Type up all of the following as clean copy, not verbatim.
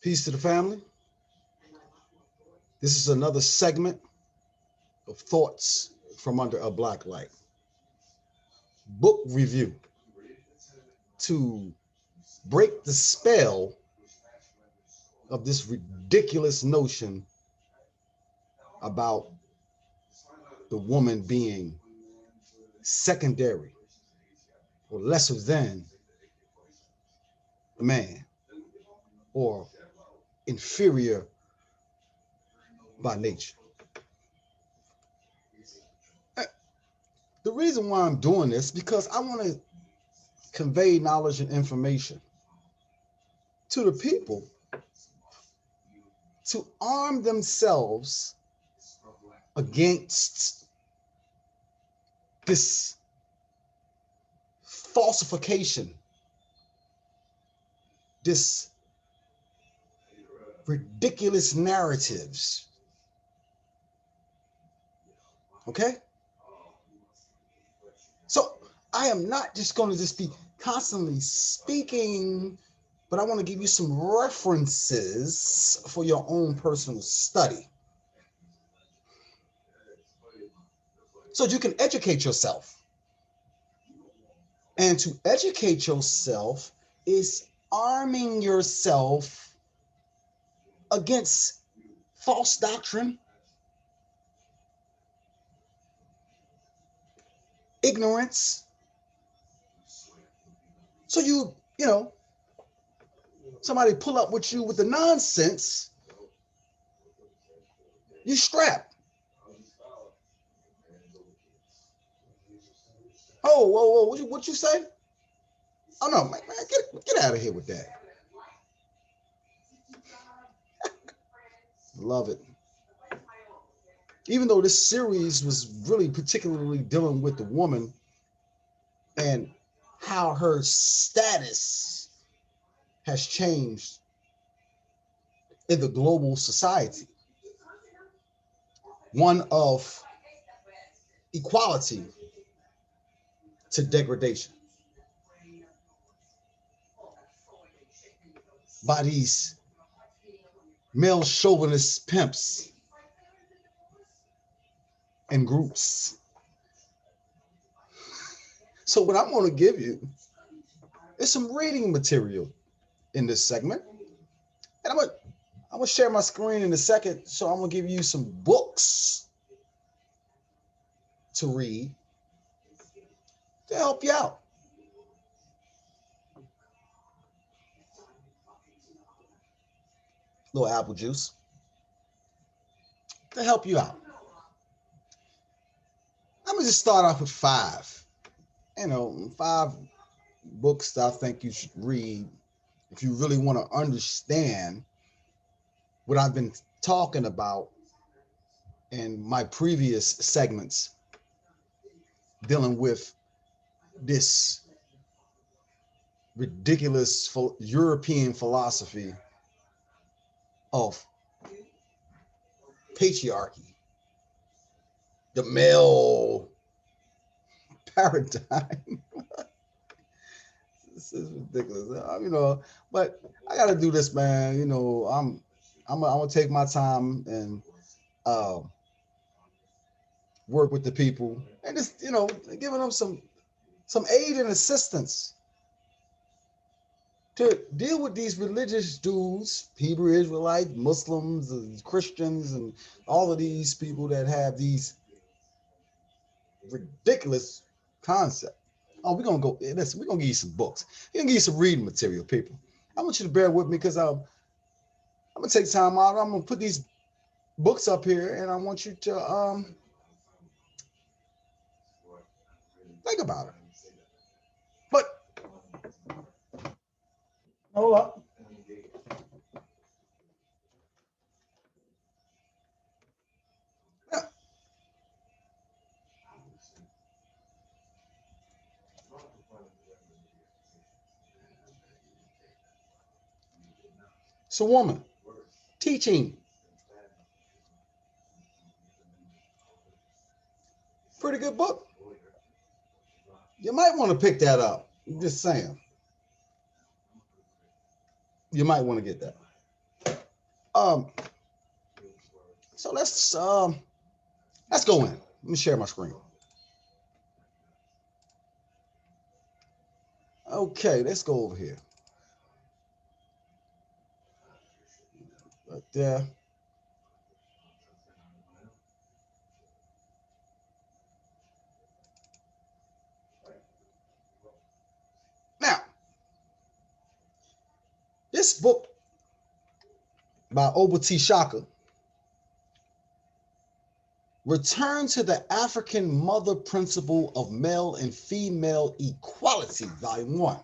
Peace to the family. This is another segment of Thoughts from Under a Black Light. Book review to break the spell of this ridiculous notion about the woman being secondary or lesser than the man or inferior by nature. The reason why I'm doing this because I want to convey knowledge and information to the people to arm themselves against this falsification, this ridiculous narratives. Okay? So I am not just going to just be constantly speaking, but I want to give you some references for your own personal study, so you can educate yourself. And to educate yourself is arming yourself against false doctrine, ignorance. So you know, somebody pull up with you with the nonsense, you strap. Oh, whoa, what you say? Oh no, man, get out of here with that. Love it. Even though this series was really particularly dealing with the woman and how her status has changed in the global society, one of equality to degradation by these male chauvinist pimps and groups. So what I'm going to give you is some reading material in this segment. And I'm going to share my screen in a second. So I'm going to give you some books to read to help you out. A little apple juice to help you out. I'm going to just start off with 5. 5 books that I think you should read if you really want to understand what I've been talking about in my previous segments dealing with this ridiculous European philosophy of patriarchy, the male paradigm. This is ridiculous, but I got to do this, man. I'm gonna take my time and work with the people and just giving them some aid and assistance to deal with these religious dudes, Hebrew Israelite, Muslims, and Christians, and all of these people that have these ridiculous concepts. Oh, we're gonna go. Listen, we're gonna give you some books. We're gonna give you some reading material, people. I want you to bear with me because I'm gonna take time out. I'm gonna put these books up here, and I want you to think about it. But hold up. It's a woman teaching. Pretty good book. You might want to pick that up. I'm just saying. You might want to get that. Um, so let's go in. Let me share my screen. Okay, let's go over here. Right there. Now, this book by Obati Shaka, Return to the African Mother Principle of Male and Female Equality, Volume 1.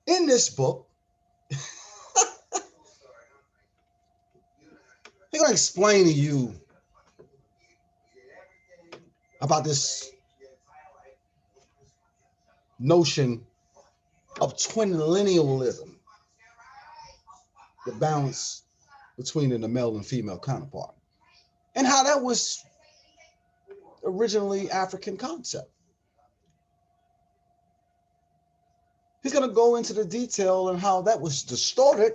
In this book, they're going to explain to you about this notion of twinlinealism, the balance between the male and female counterpart, and how that was originally African concept. He's going to go into the detail on how that was distorted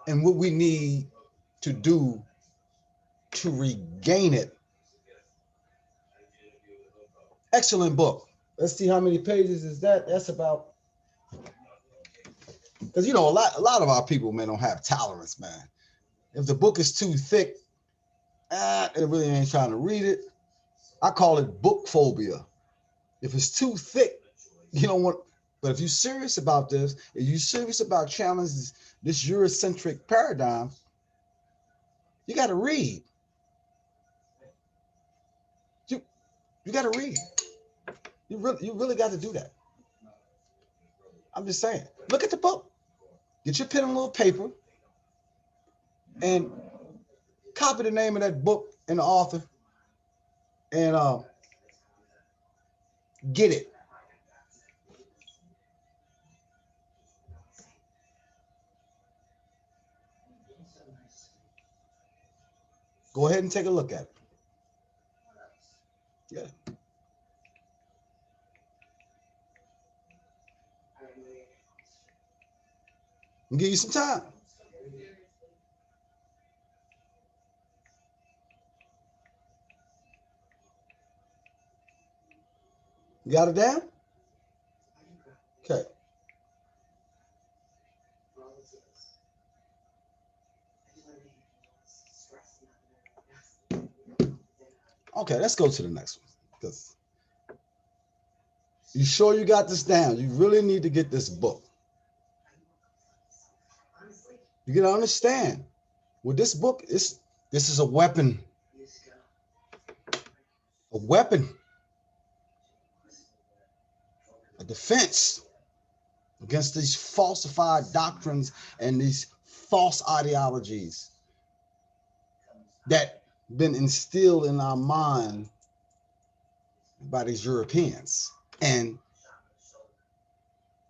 and what we need to do to regain it. Excellent book. Let's see how many pages is that. That's about, because you know a lot of our people, man, don't have tolerance, man. If the book is too thick, it really ain't trying to read it. I call it book phobia. If it's too thick, you don't want. But if you're serious about this, if you're serious about challenging this Eurocentric paradigm, you got to read. You got to read. You really got to do that. I'm just saying. Look at the book. Get your pen and a little paper, and copy the name of that book and the author, and get it. Go ahead and take a look at it. Yeah. I'll give you some time. You got it down? Okay. Okay, let's go to the next one. Because you sure you got this down? You really need to get this book. You gotta understand. Well, this book is a weapon. A weapon. A defense against these falsified doctrines and these false ideologies that been instilled in our mind by these Europeans and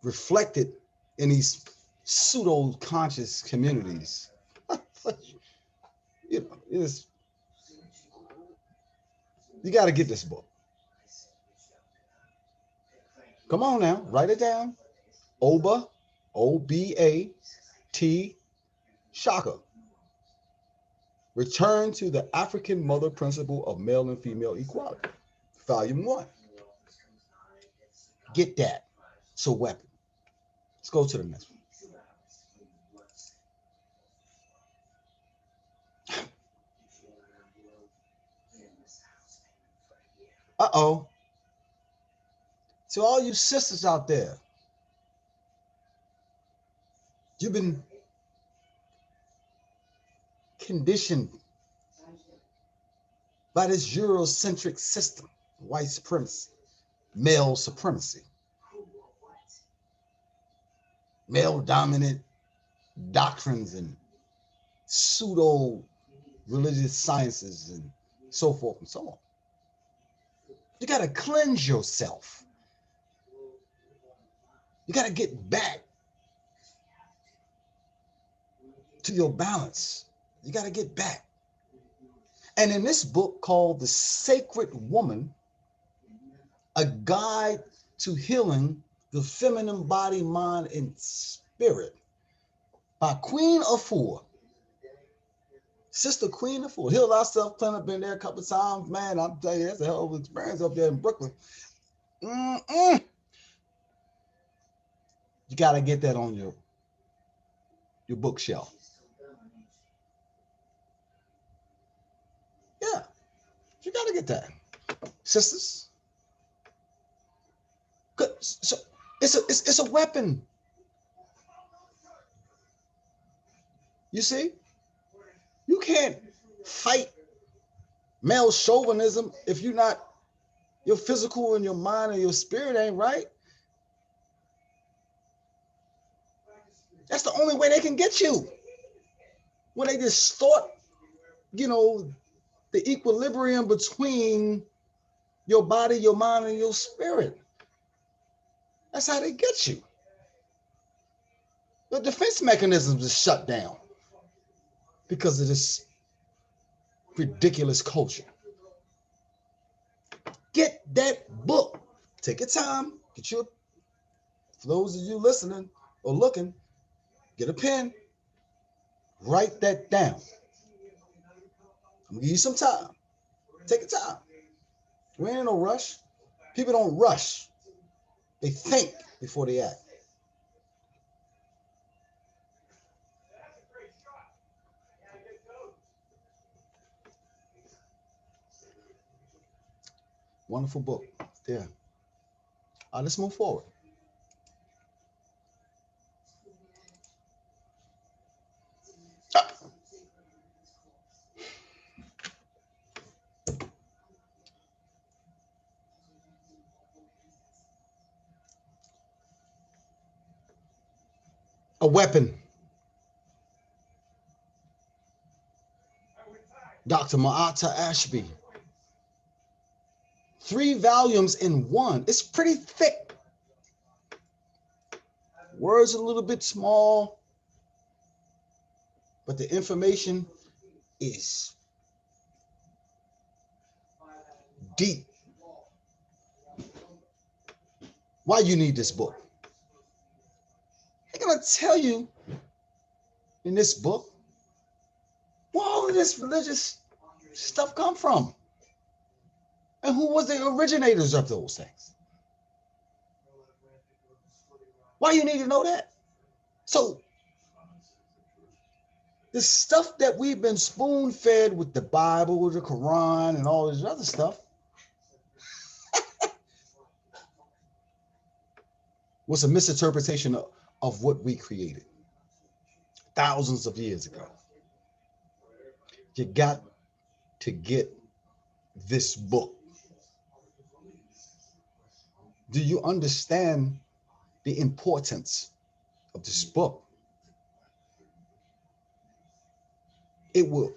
reflected in these pseudo-conscious communities. You know, you got to get this book. Come on now, write it down. Oba, O-B-A-T, Shaka. Return to the African Mother Principle of Male and Female Equality, Volume 1. Get that. It's a weapon. Let's go to the next one. Uh-oh. To all you sisters out there, you've been conditioned by this Eurocentric system, white supremacy, male supremacy, male dominant doctrines and pseudo religious sciences and so forth and so on. You got to cleanse yourself. You got to get back to your balance. You got to get back. And in this book called The Sacred Woman, A Guide to Healing The Feminine Body, Mind, and Spirit by Queen Afua. Sister Queen Afua. Healed ourselves, playing up in there a couple of times. Man, I'm telling you, that's a hell of an experience up there in Brooklyn. You got to get that on your bookshelf. Yeah, you got to get that. Sisters. So it's a weapon. You see? You can't fight male chauvinism if you're not, your physical and your mind and your spirit ain't right. That's the only way they can get you. When they distort, the equilibrium between your body, your mind, and your spirit. That's how they get you. The defense mechanisms is shut down because of this ridiculous culture. Get that book. Take your time. For those of you listening or looking, get a pen. Write that down. I'm gonna give you some time. Take your time. We ain't in no rush. People don't rush. They think before they act. Wonderful book. Yeah. All right, let's move forward. A weapon. Dr. Ma'ata Ashby. 3 volumes in one. It's pretty thick. Words a little bit small, but the information is deep. Why you need this book? I'm gonna tell you in this book where all of this religious stuff come from and who was the originators of those things. Why you need to know that? So the stuff that we've been spoon-fed with the Bible, the Quran, and all this other stuff was a misinterpretation of what we created thousands of years ago. You got to get this book. Do you understand the importance of this book? It will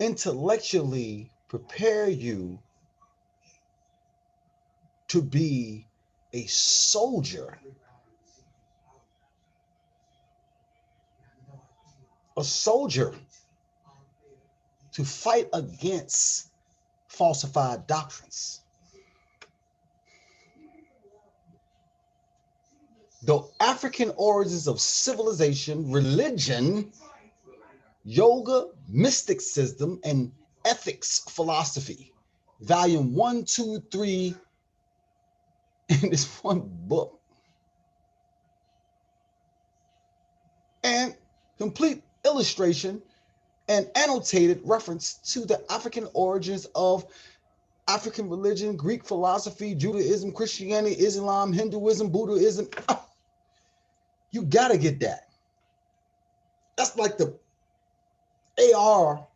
intellectually prepare you to be a soldier. A soldier to fight against falsified doctrines. The African origins of civilization, religion, yoga, mysticism, and ethics philosophy. Volume 1, 2, 3 in this one book. And complete illustration and annotated reference to the African origins of African religion, Greek philosophy, Judaism, Christianity, Islam, Hinduism, Buddhism. You got to get that. That's like the AR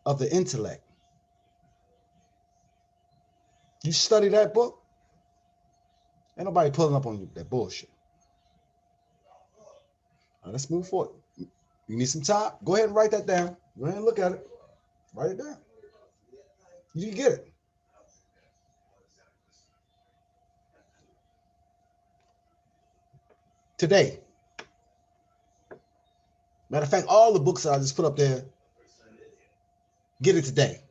of the intellect. You study that book, ain't nobody pulling up on you that bullshit. Now, let's move forward. You need some time? Go ahead and write that down. Go ahead and look at it. Write it down. You can get it. Today. Matter of fact, all the books that I just put up there, get it today.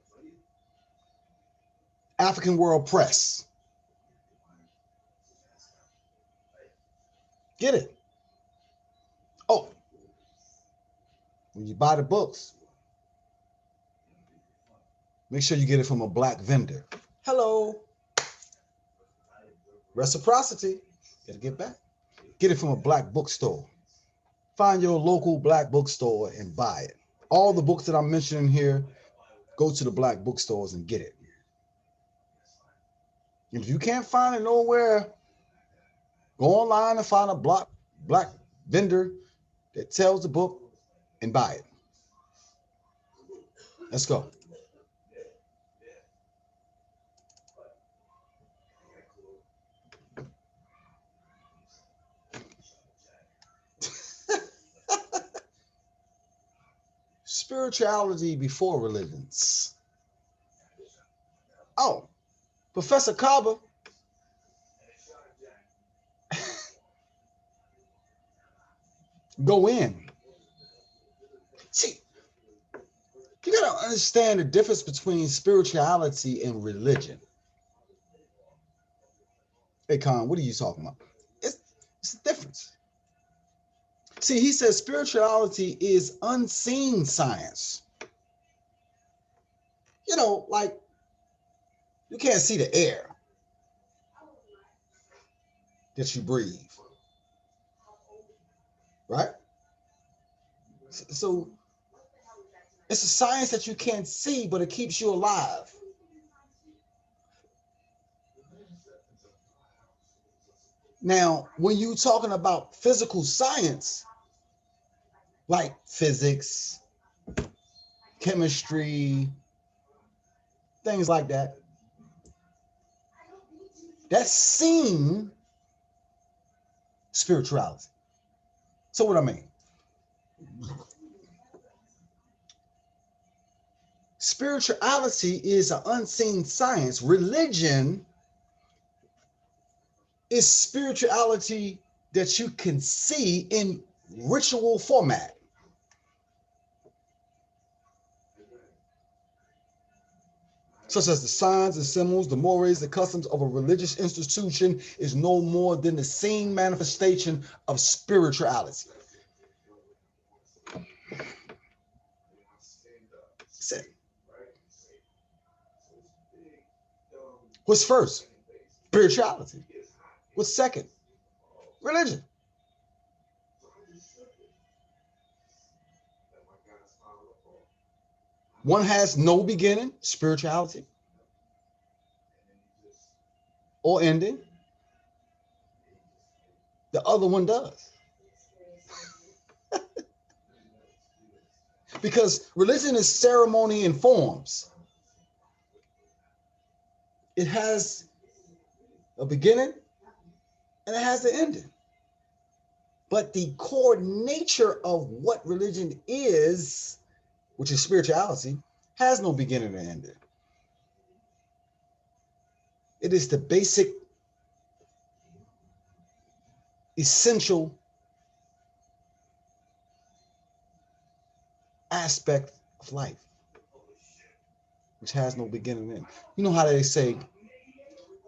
African World Press. Get it. Oh, when you buy the books, make sure you get it from a black vendor. Hello. Reciprocity. Gotta get back. Get it from a black bookstore. Find your local black bookstore and buy it. All the books that I'm mentioning here, go to the black bookstores and get it. If you can't find it nowhere, go online and find a black vendor that sells the book and buy it. Let's go. Spirituality before religions. Oh, Professor Kaba. Go in. See, you got to understand the difference between spirituality and religion. Hey, Khan, what are you talking about? It's a difference. See, he says spirituality is unseen science. You know, like you can't see the air that you breathe, right? So it's a science that you can't see, but it keeps you alive. Now, when you're talking about physical science, like physics, chemistry, things like that, that's seen spirituality. So what I mean? Spirituality is an unseen science. Religion is spirituality that you can see in ritual format. Such as the signs and symbols, the mores, the customs of a religious institution is no more than the seen manifestation of spirituality. What's first? Spirituality. What's second? Religion. One has no beginning, spirituality, or ending. The other one does. Because religion is ceremony and forms. It has a beginning and it has an ending. But the core nature of what religion is, which is spirituality, has no beginning or ending. It is the basic, essential aspect of life, which has no beginning and end. You know how they say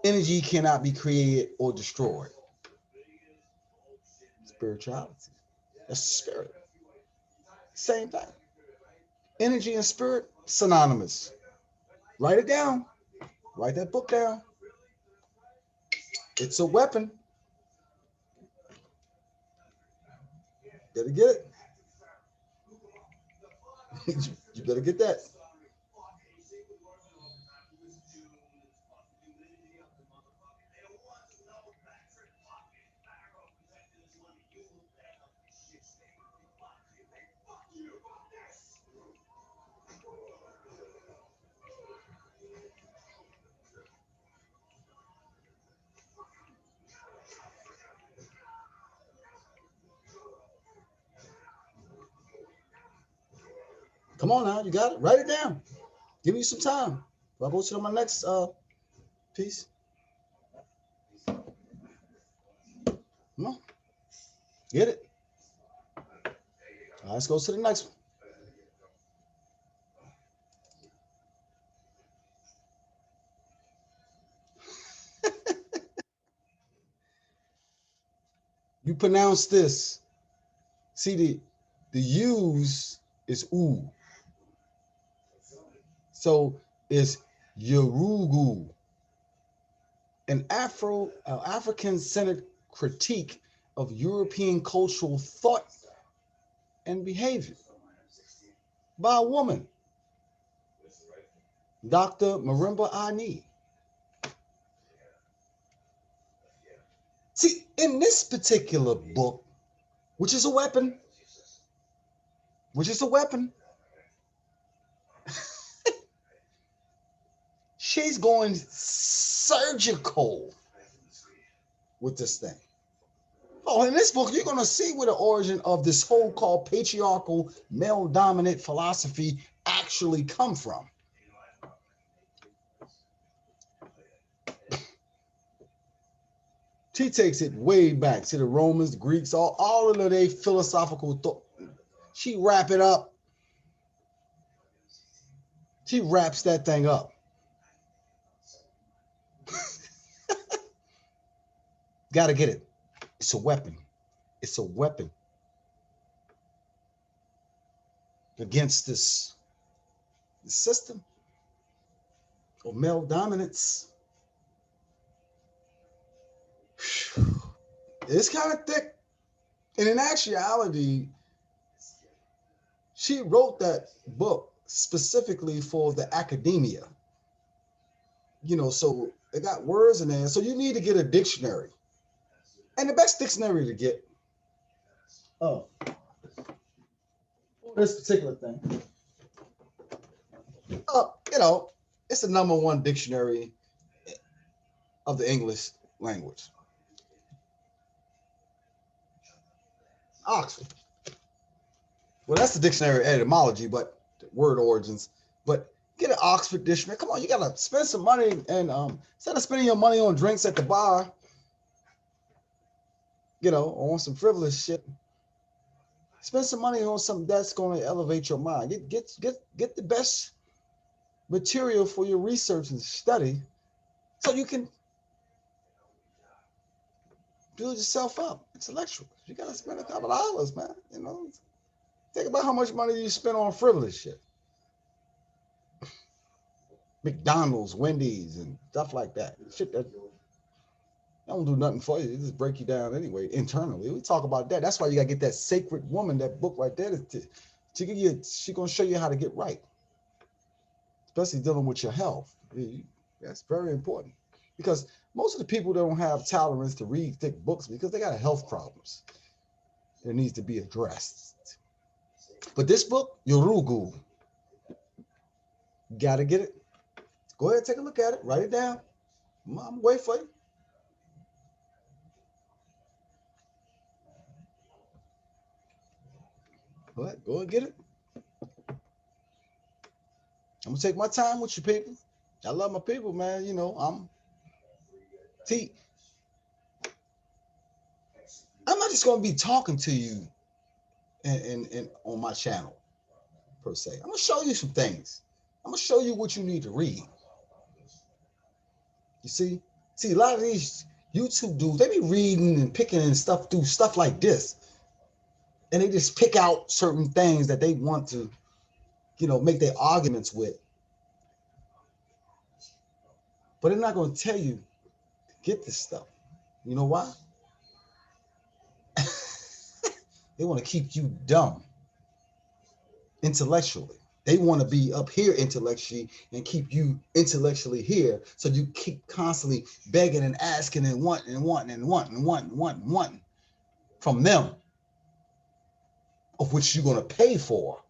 energy cannot be created or destroyed. Spirituality. That's spirit. Same thing. Energy and spirit, synonymous. Write it down. Write that book down. It's a weapon. Better get it. You better get that. Come on now, you got it. Write it down. Give me some time. I'll go to my next piece. Come on, get it. All right, let's go to the next one. pronounce this. See, the U's is oo. So it's Yorugu, an African-centered critique of European cultural thought and behavior by a woman, Dr. Marimba Ani. See, in this particular book, which is a weapon, she's going surgical with this thing. Oh, in this book, you're going to see where the origin of this whole called patriarchal male-dominant philosophy actually come from. She takes it way back to the Romans, the Greeks, all of their philosophical thought. She wrap it up. She wraps that thing up. Got to get it. It's a weapon. It's a weapon against this system of male dominance. It's kind of thick. And in actuality, she wrote that book specifically for the academia. You know, so it got words in there. So you need to get a dictionary. And the best dictionary to get, this particular thing, you know, it's the #1 dictionary of the English language. Oxford. Well, that's the dictionary of etymology, but word origins. But get an Oxford dictionary. Come on, you gotta spend some money, and instead of spending your money on drinks at the bar, you know, on some frivolous shit, spend some money on something that's going to elevate your mind. Get the best material for your research and study, so you can build yourself up intellectually. You gotta spend a couple of dollars, man. You know, think about how much money you spend on frivolous shit. McDonald's, Wendy's, and stuff like that. Shit that don't do nothing for you. It just break you down anyway internally. We talk about that. That's why you gotta get that Sacred Woman, that book right there. She's gonna show you how to get right, especially dealing with your health. That's very important, because most of the people don't have tolerance to read thick books because they got health problems that needs to be addressed. But this book, Yorugu, gotta get it. Go ahead, take a look at it. Write it down. I'm waiting for you. Go ahead, go and get it. I'm gonna take my time with you people. I love my people, man. You know, I'm not just gonna be talking to you and on my channel per se. I'm gonna show you some things. I'm gonna show you what you need to read. You see, a lot of these YouTube dudes, they be reading and picking and stuff through stuff like this, and they just pick out certain things that they want to, you know, make their arguments with. But they're not gonna tell you to get this stuff. You know why? They want to keep you dumb intellectually. They want to be up here intellectually and keep you intellectually here. So you keep constantly begging and asking and wanting from them, of which you're going to pay for.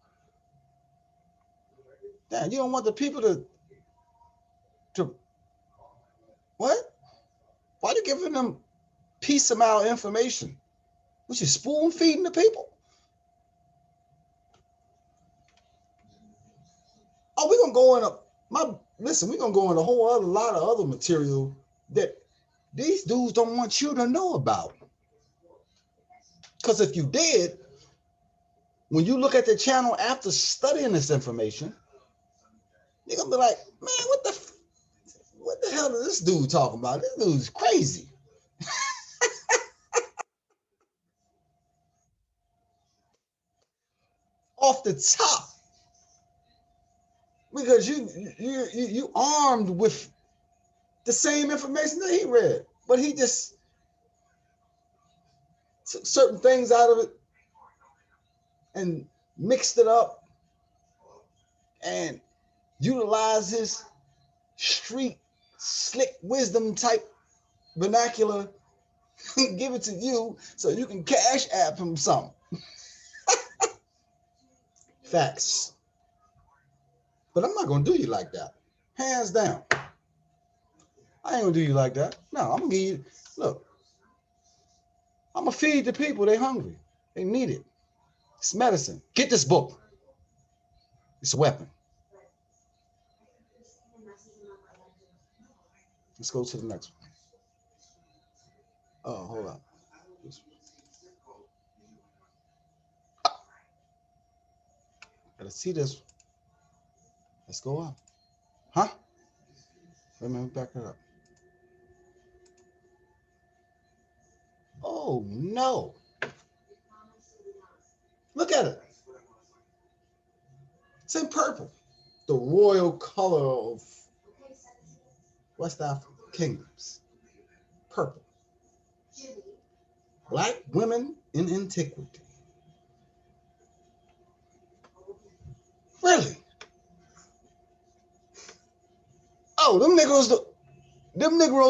Now, you don't want the people to what? Why are you giving them piece amount of information? Which is spoon feeding the people? Oh, we're gonna go in we're gonna go in a whole other lot of other material that these dudes don't want you to know about. Because if you did, when you look at the channel after studying this information, you're gonna be like, man, what the hell is this dude talking about? This dude's crazy. off the top because you armed with the same information that he read, but he just took certain things out of it and mixed it up and utilized his street slick wisdom type vernacular and give it to you so you can cash app him something. Facts. But I'm not gonna do you like that. Hands down. I ain't gonna do you like that. No, I'm gonna give you, look, I'm gonna feed the people. They hungry. They need it. It's medicine. Get this book. It's a weapon. Let's go to the next one. Oh, hold on. Gotta see this. Let's go up. Huh? Wait a minute, back it up. Oh no. Look at it. It's in purple. The royal color of West African kingdoms. Purple. Black women in antiquity. Really? Oh, them Negroes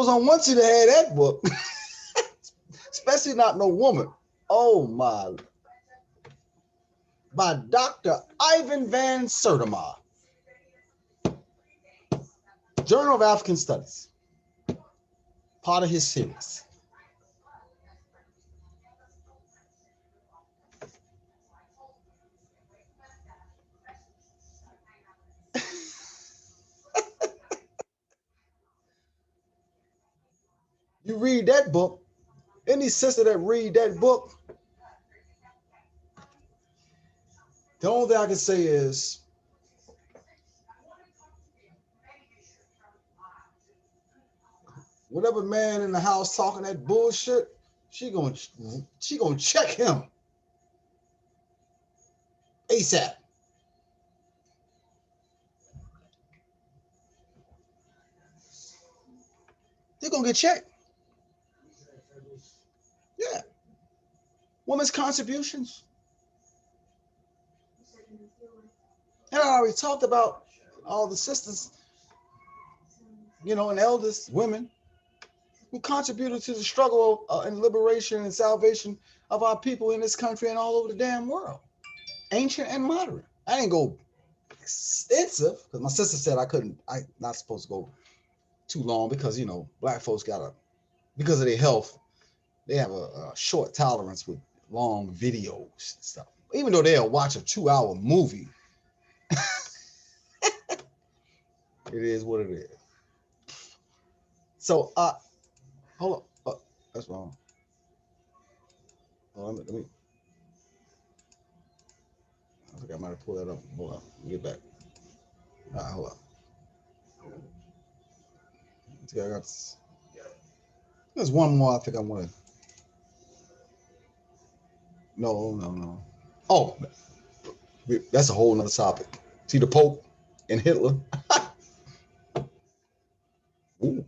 don't want you to have that book. Especially not no woman. Oh my. By Dr. Ivan van Sertima. Journal of African Studies. Part of his series. You read that book, any sister that read that book, the only thing I can say is whatever man in the house talking that bullshit, she gonna check him ASAP. They're gonna get checked. Yeah. Women's contributions. And I already talked about all the sisters, and eldest women who contributed to the struggle and liberation and salvation of our people in this country and all over the damn world. Ancient and modern. I didn't go extensive because my sister said I'm not supposed to go too long because, black folks because of their health, they have a short tolerance with long videos and stuff. Even though they'll watch a 2-hour movie, it is what it is. So, hold on. That's wrong. Let me. I think I might have pulled that up. Hold on. Let me get back. All right, hold on. There's one more I think I want to. No. Oh, that's a whole nother topic. See the Pope and Hitler. Ooh,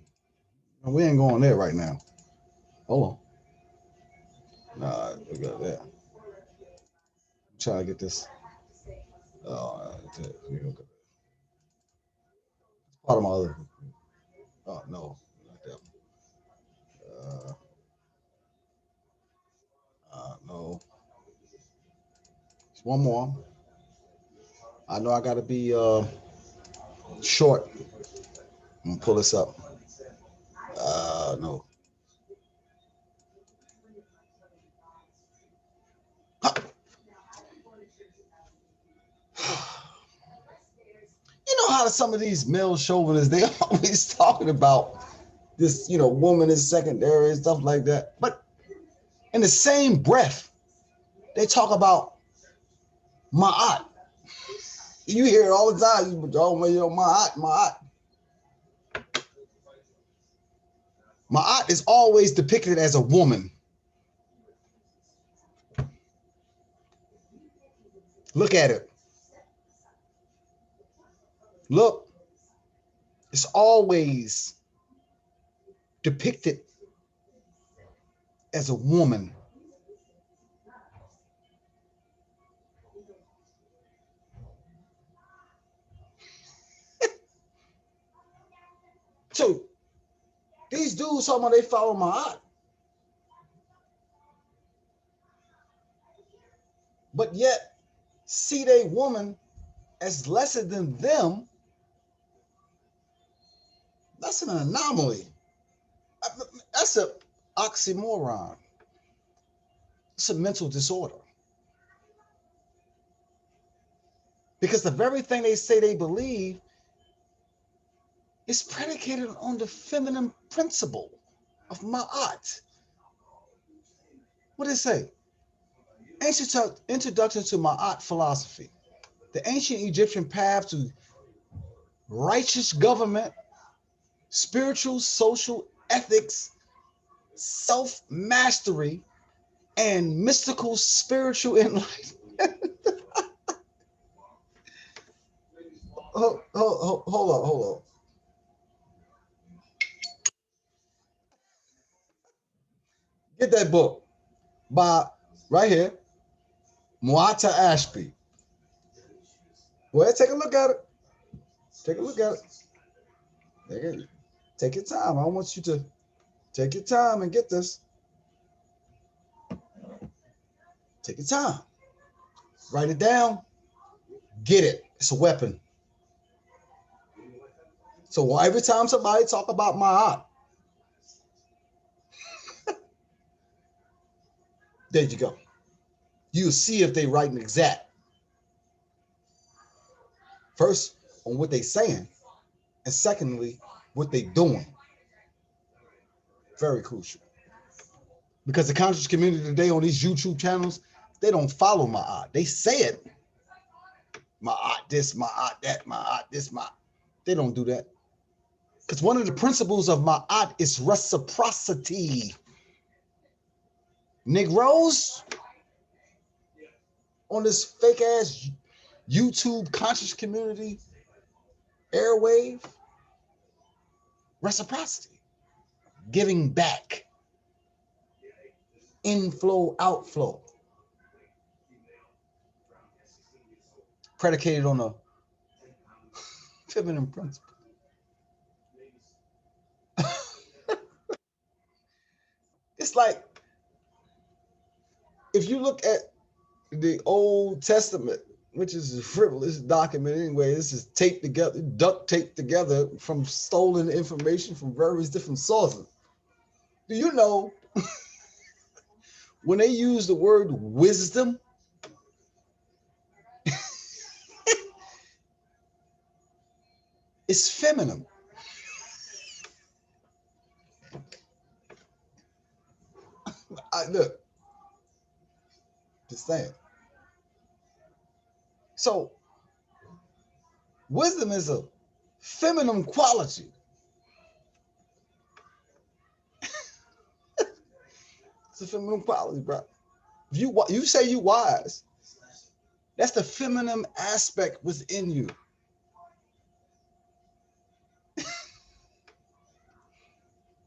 we ain't going there right now. Hold on. Nah, we got that. I'm trying to get this. Part of my other. Oh no, not that. No. It's one more. I know I got to be short. I'm gonna pull this up. No. You know how some of these male chauvinists, they always talking about this, woman is secondary and stuff like that. But in the same breath, they talk about ma'at. You hear it all the time. Ma'at. Ma'at is always depicted as a woman. Look at it. Look, it's always depicted as a woman. So these dudes talking about they follow my aunt, but yet see they woman as lesser than them. That's an anomaly. That's an oxymoron. It's a mental disorder. Because the very thing they say they believe is predicated on the feminine principle of Ma'at. What did it say? Ancient introduction to Ma'at philosophy. The ancient Egyptian path to righteous government, spiritual, social ethics, self-mastery, and mystical spiritual enlightenment. Hold on. Get that book by right here, Muata Ashby. Well, take a look at it. Take a look at it. Take your time. I want you to take your time and get this. Take your time. Write it down. Get it. It's a weapon. So every time somebody talk about my aunt, there you go. You'll see if they writing exact. First, on what they saying, and secondly, what they doing. Very crucial. Because the conscious community today on these YouTube channels, they don't follow my aunt. They say it. My aunt this, my aunt that, my aunt this, my. They don't do that. Because one of the principles of my aunt is reciprocity. Negroes on this fake ass YouTube conscious community airwave, reciprocity, giving back, inflow, outflow, predicated on a feminine principle. It's like if you look at the Old Testament, which is a frivolous document anyway, this is taped together, duct taped together from stolen information from various different sources. Do you know when they use the word wisdom, it's feminine. Look, just saying. So wisdom is a feminine quality. It's a feminine quality, bro. If you say you wise, that's the feminine aspect within you.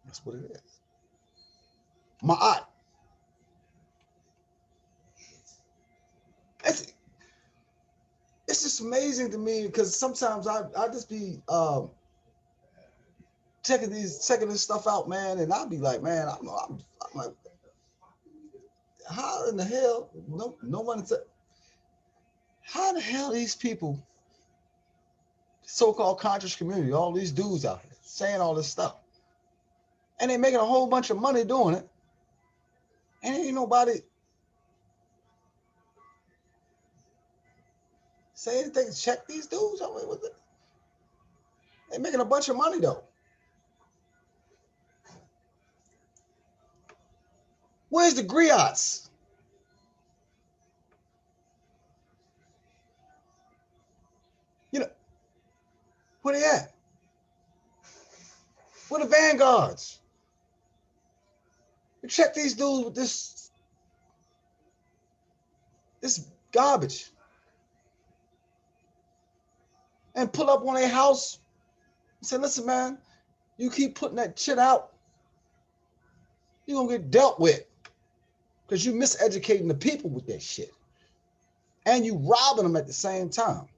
That's what it is. Ma'at. It's, it's just amazing to me because sometimes I just be checking this stuff out, man, and I'll be like, man, I'm like, how in the hell? No one said, how the hell these people, so-called conscious community, all these dudes out here saying all this stuff, and they making a whole bunch of money doing it, and ain't nobody say anything to check these dudes. I mean, they making a bunch of money though. Where's the griots? You know, where they at? Where the vanguards? You check these dudes with this garbage. and pull up on their house and say, listen, man, you keep putting that shit out, you're going to get dealt with because you miseducating the people with that shit. And you robbing them at the same time.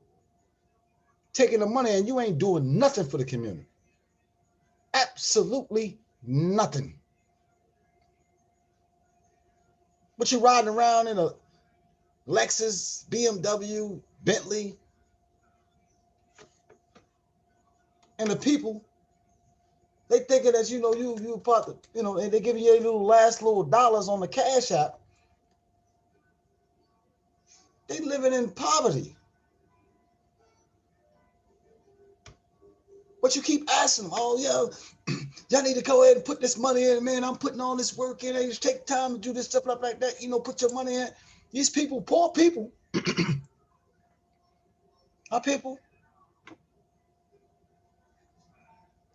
Taking the money and you ain't doing nothing for the community. Absolutely nothing. But you're riding around in a Lexus, BMW, Bentley. And the people, they thinking that, you about to, and they giving you little last little dollars on the Cash App. They living in poverty. But you keep asking them, oh, yeah, y'all need to go ahead and put this money in, man. I'm putting all this work in. They just take time to do this stuff like that. Put your money in. These people, poor people, our people,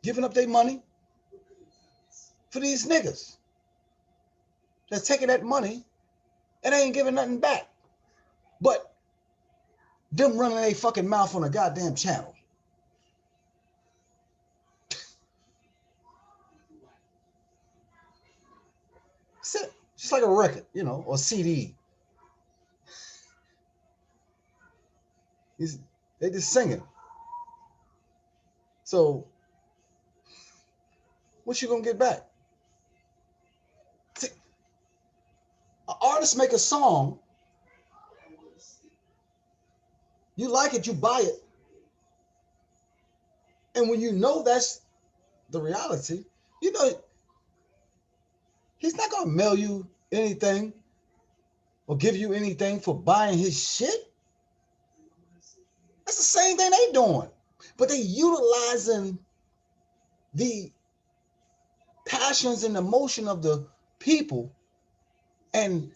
giving up their money for these niggas that's taking that money and they ain't giving nothing back. But them running their fucking mouth on a goddamn channel. Just like a record, or CD. They just singing. So, what you gonna get back? See, an artist make a song. You like it, you buy it. And when you know that's the reality, he's not gonna mail you anything or give you anything for buying his shit. That's the same thing they doing. But they utilizing the passions and emotion of the people and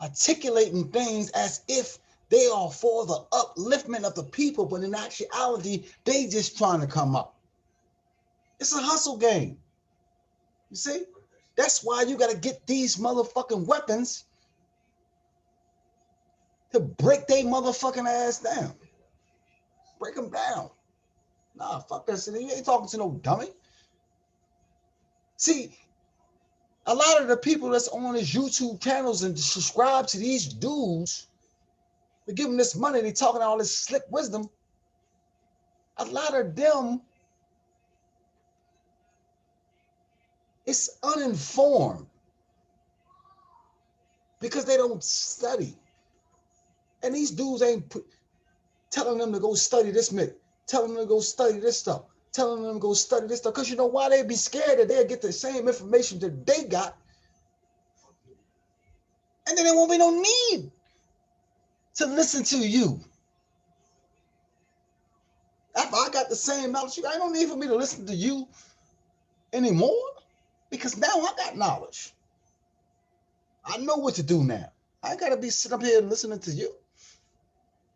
articulating things as if they are for the upliftment of the people, but in actuality, they just trying to come up. It's a hustle game. You see? That's why you got to get these motherfucking weapons to break their motherfucking ass down. Break them down. Nah, fuck that shit. You ain't talking to no dummy. See, a lot of the people that's on his YouTube channels and subscribe to these dudes, they give them this money, they talking all this slick wisdom. A lot of them, it's uninformed because they don't study. And these dudes ain't telling them to go study this myth, telling them to go study this stuff, telling them to go study this stuff. Because you know why? They'd be scared that they'll get the same information that they got. And then there won't be no need to listen to you. If I got the same knowledge, I don't need for me to listen to you anymore because now I got knowledge. I know what to do now. I ain't got to be sitting up here listening to you.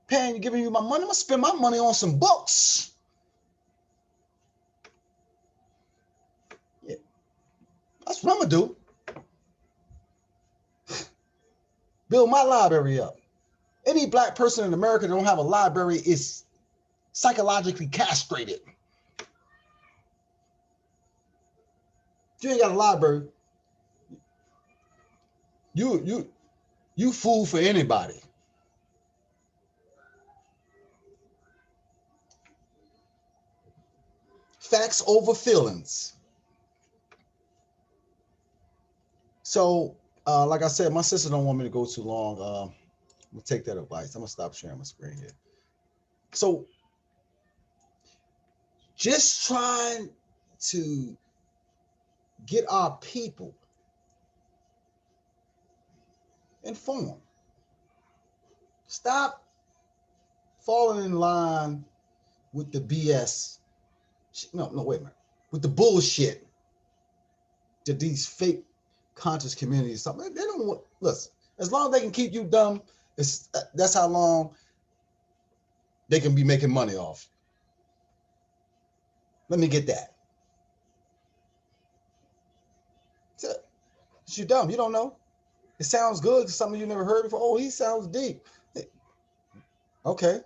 Paying you, giving you my money. I'm going to spend my money on some books. Yeah. That's what I'm going to do. Build my library up. Any black person in America that don't have a library is psychologically castrated. If you ain't got a library, you fool for anybody. Facts over feelings. So, like I said, my sister don't want me to go too long. I'm gonna take that advice. I'm gonna stop sharing my screen here. So, just trying to get our people informed. Stop falling in line with the BS. No, wait a minute. With the bullshit that these fake conscious communities, something they don't want. Listen, as long as they can keep you dumb, that's how long they can be making money off. Let me get that. You're dumb. You don't know. It sounds good. Something you never heard before. Oh, he sounds deep. Okay,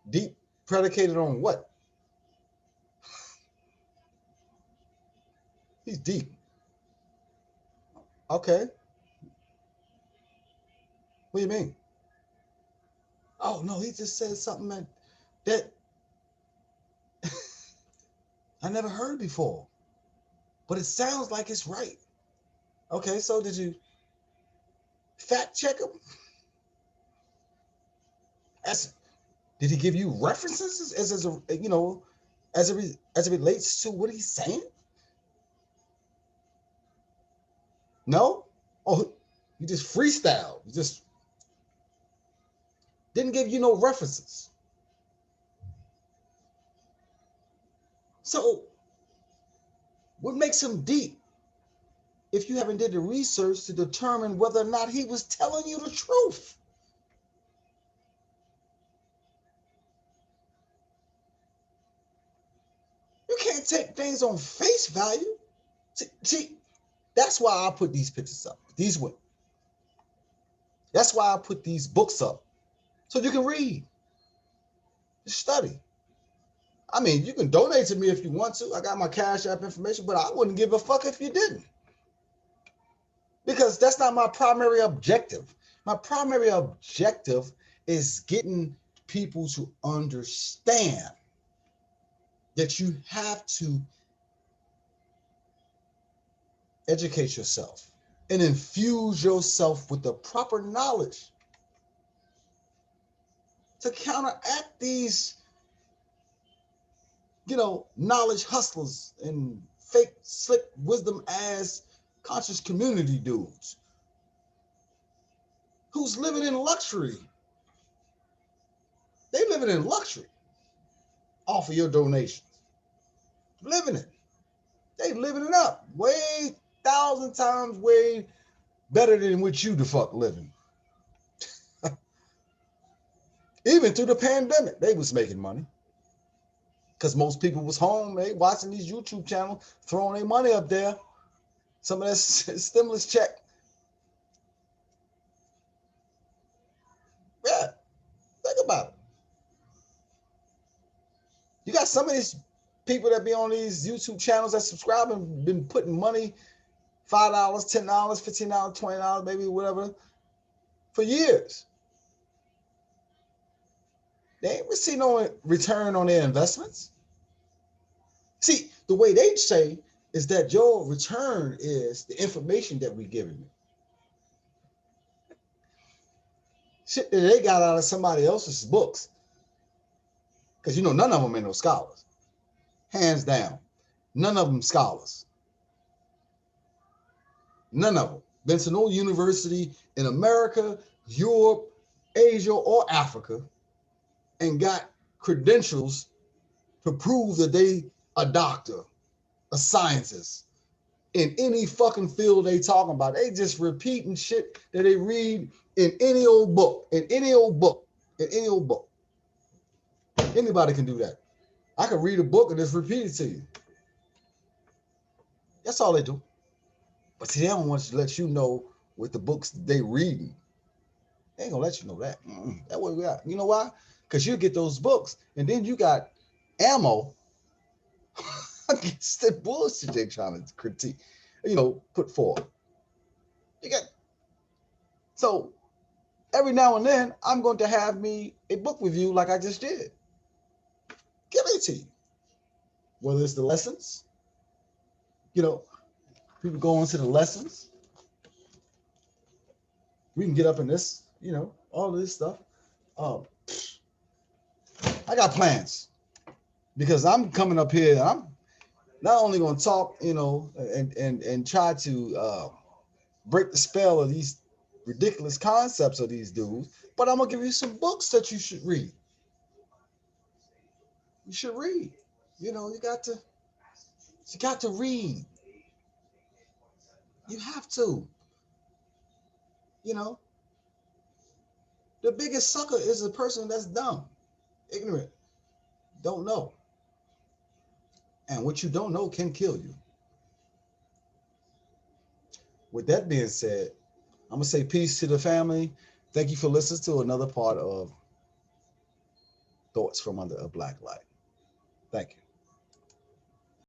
deep. Predicated on what? He's deep. Okay. What do you mean? Oh no, he just said something that I never heard before. But it sounds like it's right. Okay, so did you fact check him? As did he give you references as a as it relates to what he's saying? No? Oh, you just freestyle. You just didn't give you no references. So what makes him deep if you haven't did the research to determine whether or not he was telling you the truth? You can't take things on face value. See, that's why I put these pictures up. These women. That's why I put these books up. So you can read, study. I mean, you can donate to me if you want to. I got my Cash App information, but I wouldn't give a fuck if you didn't. Because that's not my primary objective. My primary objective is getting people to understand that you have to educate yourself and infuse yourself with the proper knowledge to counteract these, knowledge hustlers and fake, slick wisdom ass conscious community dudes who's living in luxury. They living in luxury off of your donations. Living it. They living it up. Way 1,000 times way better than what you the fuck living. Even through the pandemic, they was making money. Because most people was home, they watching these YouTube channels, throwing their money up there. Some of that stimulus check. Yeah, think about it. You got some of these people that be on these YouTube channels that subscribe and been putting money, $5, $10, $15, $20, maybe whatever, for years. They ain't receiving no return on their investments. See, the way they say is that your return is the information that we giving you. Shit that they got out of somebody else's books. Because none of them ain't no scholars. Hands down. None of them scholars. None of them. Been to no university in America, Europe, Asia, or Africa and got credentials to prove that they a doctor, a scientist in any fucking field they talking about. They just repeating shit that they read in any old book, in any old book. Anybody can do that. I can read a book and just repeat it to you. That's all they do. But see, they don't want to let you know what the books they reading. They ain't gonna let you know that. That's what we got. You know why? Because you get those books, and then you got ammo against the bullshit they trying to critique, put forth. You got so every now and then I'm going to have me a book review like I just did. Give it to you. Whether it's the lessons, people go into the lessons. We can get up in this, all of this stuff. I got plans because I'm coming up here. I'm not only going to talk, and try to break the spell of these ridiculous concepts of these dudes, but I'm gonna give you some books that you should read. You should read. You got to read. You have to. The biggest sucker is a person that's dumb, ignorant, don't know. And what you don't know can kill you. With that being said, I'm gonna say peace to the family. Thank you for listening to another part of thoughts from under a black light. Thank you.